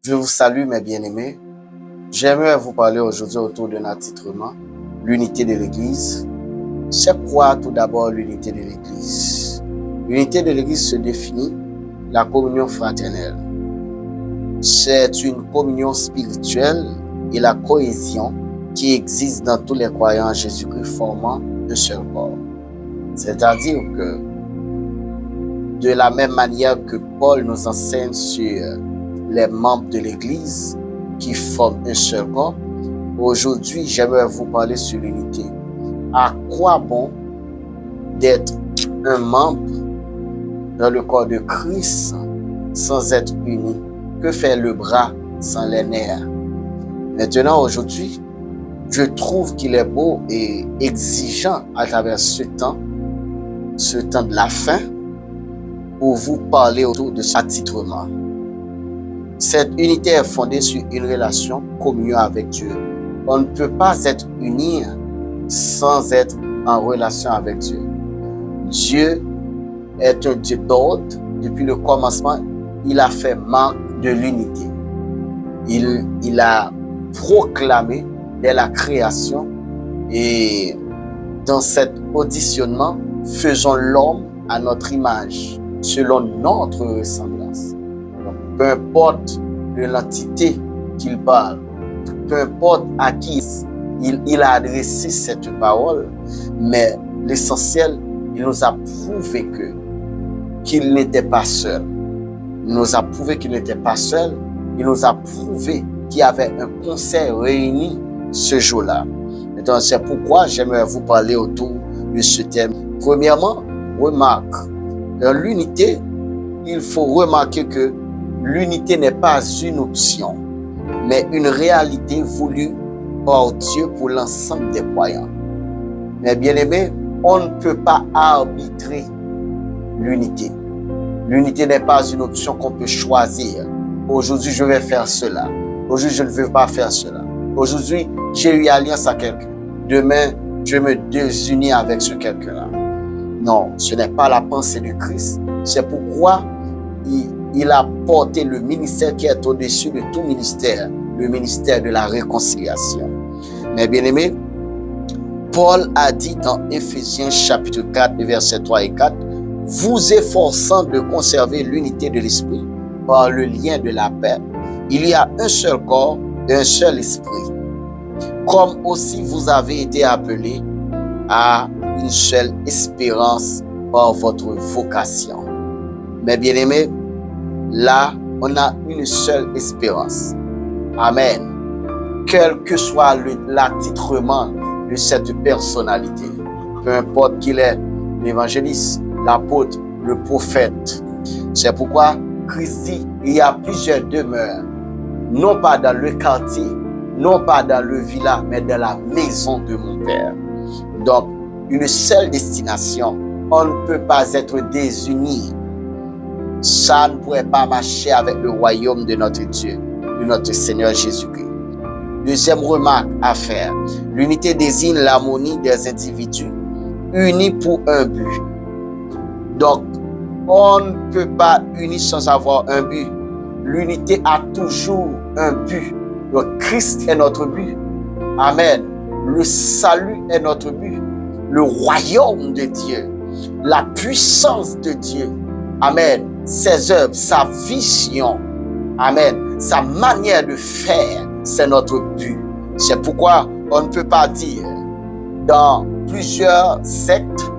Je vous salue mes bien-aimés. J'aimerais vous parler aujourd'hui autour d'un attitrement, l'unité de l'Église. C'est quoi tout d'abord l'unité de l'Église? L'unité de l'Église se définit la communion fraternelle. C'est une communion spirituelle et la cohésion qui existe dans tous les croyants en Jésus-Christ formant un seul corps. C'est-à-dire que de la même manière que Paul nous enseigne sur les membres de l'Église qui forment un seul corps, aujourd'hui j'aimerais vous parler sur l'unité. À quoi bon d'être un membre dans le corps de Christ sans être uni? Que fait le bras sans les nerfs? Maintenant, aujourd'hui, je trouve qu'il est beau et exigeant à travers ce temps de la fin, pour vous parler autour de cet attitrement. Cette unité est fondée sur une relation, communion avec Dieu. On ne peut pas être uni sans être en relation avec Dieu. Dieu est un Dieu d'ordre. Depuis le commencement, il a fait marque de l'unité. Il a proclamé dès la création, et dans cet auditionnement, faisons l'homme à notre image, selon notre ressemblance. Donc, peu importe de l'entité qu'il parle, peu importe à qui il a adressé cette parole, mais l'essentiel, il nous a prouvé qu'il n'était pas seul. Il nous a prouvé qu'il n'était pas seul. Il nous a prouvé qu'il y avait un conseil réuni ce jour-là. Donc, c'est pourquoi j'aimerais vous parler autour de ce thème. Premièrement, remarque, dans l'unité, il faut remarquer que l'unité n'est pas une option, mais une réalité voulue par Dieu pour l'ensemble des croyants. Mais bien aimé, on ne peut pas arbitrer l'unité. L'unité n'est pas une option qu'on peut choisir. Aujourd'hui, je vais faire cela. Aujourd'hui, je ne veux pas faire cela. Aujourd'hui, j'ai eu alliance à quelqu'un. Demain, je me désunis avec ce quelqu'un-là. Non, ce n'est pas la pensée de Christ. C'est pourquoi il a porté le ministère qui est au-dessus de tout ministère, le ministère de la réconciliation. Mais bien aimé, Paul a dit dans Éphésiens chapitre 4, versets 3 et 4, « Vous efforçant de conserver l'unité de l'esprit par le lien de la paix, il y a un seul corps et un seul esprit. Comme aussi vous avez été appelés à une seule espérance par votre vocation. » Mais bien aimé, là, on a une seule espérance. Amen. Quel que soit l'attitrement de cette personnalité, peu importe qu'il est l'évangéliste, l'apôtre, le prophète. C'est pourquoi Christ dit, il y a plusieurs demeures, non pas dans le quartier, non pas dans le village, mais dans la maison de mon Père. Donc, une seule destination. On ne peut pas être désunis. Ça ne pourrait pas marcher avec le royaume de notre Dieu, de notre Seigneur Jésus-Christ. Deuxième remarque à faire. L'unité désigne l'harmonie des individus unis pour un but. Donc, on ne peut pas unir sans avoir un but. L'unité a toujours un but. Donc, Christ est notre but. Amen. Le salut est notre but. Le royaume de Dieu. La puissance de Dieu. Amen. Ses œuvres, sa vision. Amen. Sa manière de faire, c'est notre but. C'est pourquoi on ne peut pas dire, dans plusieurs sectes,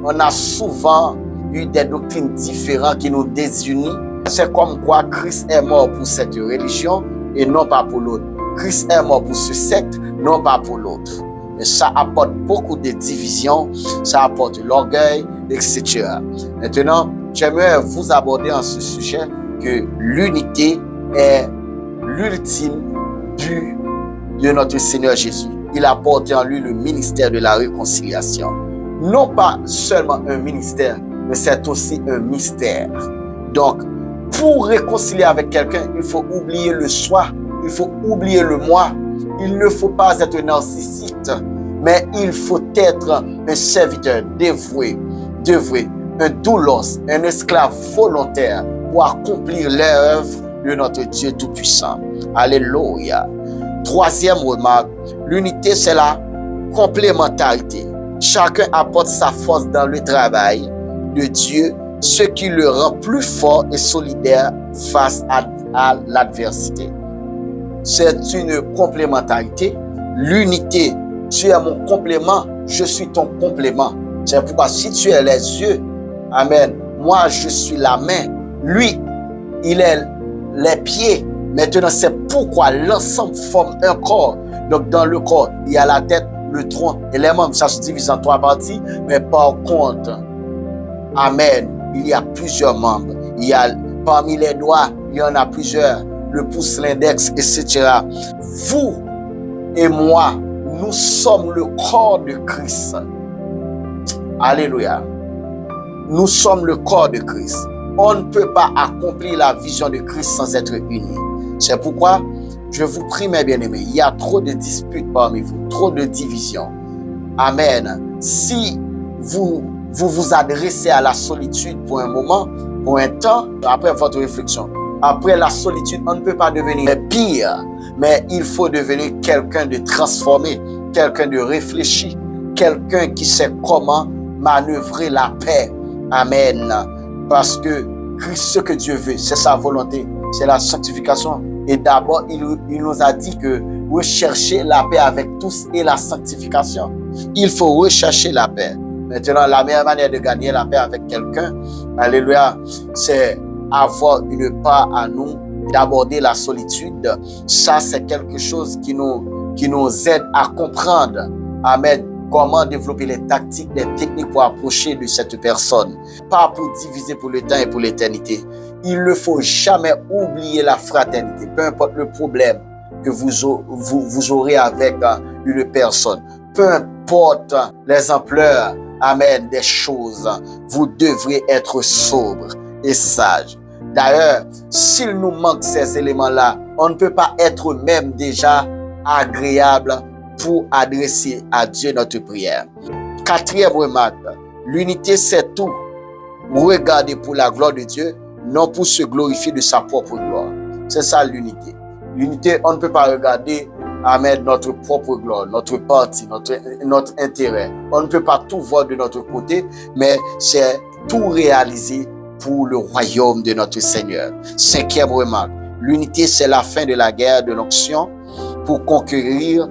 on a souvent eu des doctrines différentes qui nous désunissent. C'est comme quoi Christ est mort pour cette religion et non pas pour l'autre. Christ est mort pour ce secte, non pas pour l'autre. Mais ça apporte beaucoup de divisions, ça apporte l'orgueil, etc. Maintenant, j'aimerais vous aborder en ce sujet que l'unité est l'ultime but de notre Seigneur Jésus. Il a porté en lui le ministère de la réconciliation. Non pas seulement un ministère, mais c'est aussi un mystère. Donc, pour réconcilier avec quelqu'un, il faut oublier le soi, il faut oublier le moi. Il ne faut pas être narcissique, mais il faut être un serviteur dévoué, un doulos, un esclave volontaire pour accomplir l'œuvre de notre Dieu Tout-Puissant. Alléluia. Troisième remarque, l'unité, c'est la complémentarité. Chacun apporte sa force dans le travail de Dieu, ce qui le rend plus fort et solidaire face à l'adversité. C'est une complémentarité. L'unité, tu es mon complément, je suis ton complément. C'est pourquoi si tu es les yeux, amen, moi je suis la main, lui, il est les pieds. Maintenant, c'est pourquoi l'ensemble forme un corps. Donc, dans le corps, il y a la tête, le tronc et les membres. Ça se divise en 3 parties. Mais par contre, amen, il y a plusieurs membres. Il y a, parmi les doigts, il y en a plusieurs. Le pouce, l'index, etc. Vous et moi, nous sommes le corps de Christ. Alléluia. Nous sommes le corps de Christ. On ne peut pas accomplir la vision de Christ sans être unis. C'est pourquoi je vous prie, mes bien-aimés, il y a trop de disputes parmi vous, trop de divisions. Amen. Si vous vous adressez à la solitude pour un moment, pour un temps, après votre réflexion, après la solitude, on ne peut pas devenir pire, mais il faut devenir quelqu'un de transformé, quelqu'un de réfléchi, quelqu'un qui sait comment manœuvrer la paix. Amen. Parce que Christ, ce que Dieu veut, c'est sa volonté, c'est la sanctification. Et d'abord, il nous a dit que rechercher la paix avec tous et la sanctification. Il faut rechercher la paix. Maintenant, la meilleure manière de gagner la paix avec quelqu'un, alléluia, c'est avoir une part à nous, d'aborder la solitude. Ça, c'est quelque chose qui nous aide à comprendre, amen, comment développer les tactiques, les techniques pour approcher de cette personne. Pas pour diviser pour le temps et pour l'éternité. Il ne faut jamais oublier la fraternité, peu importe le problème que vous aurez avec une personne. Peu importe les ampleurs, amen, des choses, vous devrez être sobre et sage. D'ailleurs, s'il nous manque ces éléments-là, on ne peut pas être même déjà agréable pour adresser à Dieu notre prière. Quatrième remarque, l'unité c'est tout. Regardez pour la gloire de Dieu, non pour se glorifier de sa propre gloire. C'est ça l'unité. L'unité, on ne peut pas regarder, amen, notre propre gloire, notre parti, notre intérêt. On ne peut pas tout voir de notre côté, mais c'est tout réaliser pour le royaume de notre Seigneur. Cinquième remarque, l'unité c'est la fin de la guerre de l'onction pour conquérir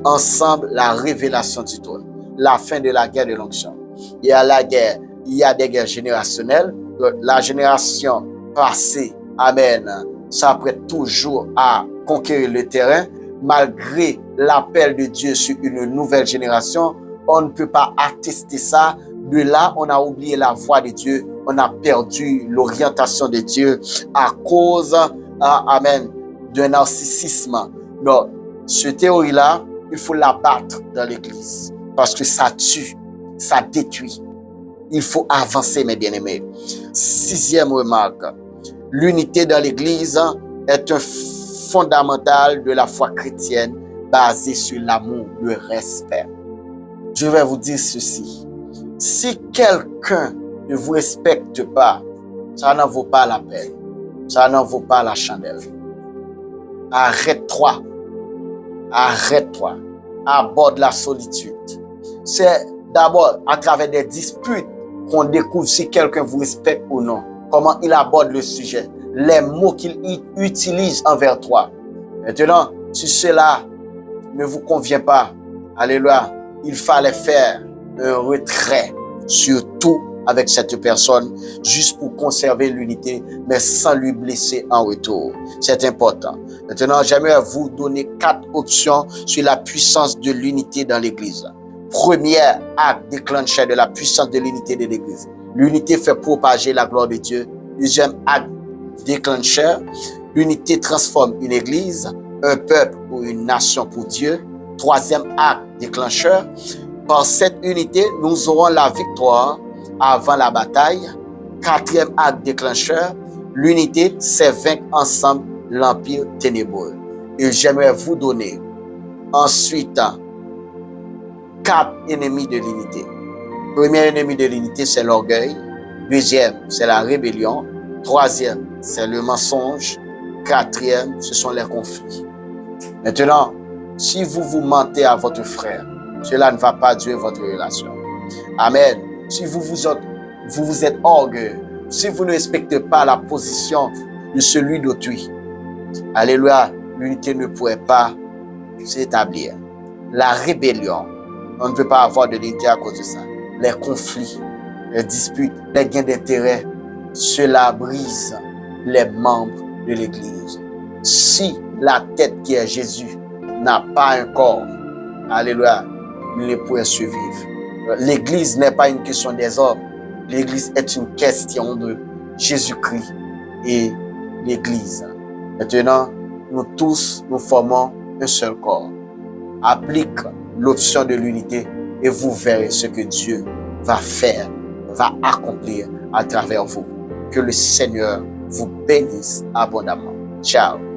ensemble la révélation du trône. La fin de la guerre de l'onction. Il y a la guerre, il y a des guerres générationnelles. La génération passée, amen, s'apprête toujours à conquérir le terrain. Malgré l'appel de Dieu sur une nouvelle génération, on ne peut pas attester ça. De là, on a oublié la voix de Dieu. On a perdu l'orientation de Dieu à cause, amen, d'un narcissisme. Donc, cette théorie-là, il faut la battre dans l'église parce que ça tue, ça détruit. Il faut avancer, mes bien-aimés. Sixième remarque, l'unité dans l'église est un fondamental de la foi chrétienne basé sur l'amour, le respect. Je vais vous dire ceci. Si quelqu'un ne vous respecte pas, ça n'en vaut pas la peine. Ça n'en vaut pas la chandelle. Arrête-toi. Arrête-toi. Aborde la solitude. C'est d'abord à travers des disputes qu'on découvre si quelqu'un vous respecte ou non. Comment il aborde le sujet. Les mots qu'il utilise envers toi. Maintenant, si cela ne vous convient pas, alléluia, il fallait faire un retrait, surtout avec cette personne, juste pour conserver l'unité, mais sans lui blesser en retour. C'est important. Maintenant, j'aimerais vous donner 4 options sur la puissance de l'unité dans l'Église. Premier acte déclencheur de la puissance de l'unité de l'Église. L'unité fait propager la gloire de Dieu. Deuxième acte déclencheur, l'unité transforme une Église, un peuple ou une nation pour Dieu. Troisième acte déclencheur, par cette unité, nous aurons la victoire avant la bataille. Quatrième acte déclencheur, l'unité, c'est vaincre ensemble l'empire ténébreux. Et j'aimerais vous donner ensuite 4 ennemis de l'unité. Premier ennemi de l'unité, c'est l'orgueil. Deuxième, c'est la rébellion. Troisième, c'est le mensonge. Quatrième, ce sont les conflits. Maintenant, si vous vous mentez à votre frère, cela ne va pas durer votre relation. Amen. Si vous êtes orgueilleux, si vous ne respectez pas la position de celui d'autrui, alléluia, l'unité ne pourrait pas s'établir. La rébellion, on ne peut pas avoir de l'unité à cause de ça. Les conflits, les disputes, les gains d'intérêt, cela brise les membres de l'Église. Si la tête qui est Jésus n'a pas un corps, alléluia, il ne pourrait survivre. L'Église n'est pas une question des hommes. L'Église est une question de Jésus-Christ et l'Église. Maintenant, nous tous, nous formons un seul corps. Applique l'option de l'unité et vous verrez ce que Dieu va faire, va accomplir à travers vous. Que le Seigneur vous bénisse abondamment. Ciao.